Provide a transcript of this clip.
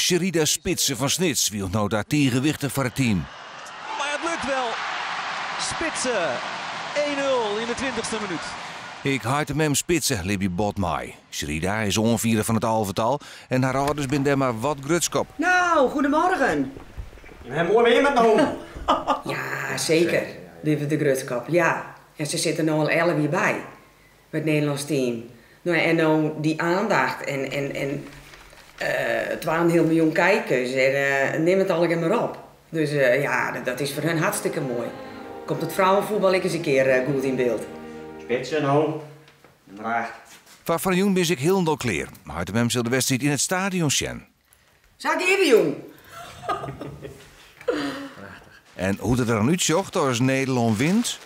Sherida Spitsen van Snits wielt nou daar tegenwichtig voor het team. Maar het lukt wel. Spitsen. 1-0 in de 20e minuut. Ik haat hem Spitsen, Libby Botmai. Sherida is onvierde van het alvertal en haar ouders zijn maar wat grutskop. Nou, goedemorgen. Mooi weer met nou. Ja, zeker. Lieve de Grutskop, ja. En ze zitten nou al 11 jaar bij. Met het Nederlands team. Nou, en nou die aandacht en 2,5 miljoen kijkers. En neem het allemaal maar op. Dus ja, dat is voor hen hartstikke mooi. Komt het vrouwenvoetbal eens een keer goed in beeld. Spitsen nou. Draagt. Van Jong ben ik heel kleer. Haat hem zal de wedstrijd in het stadion zien. Zag even, jong. En hoe het er dan uitzocht als Nederland wint?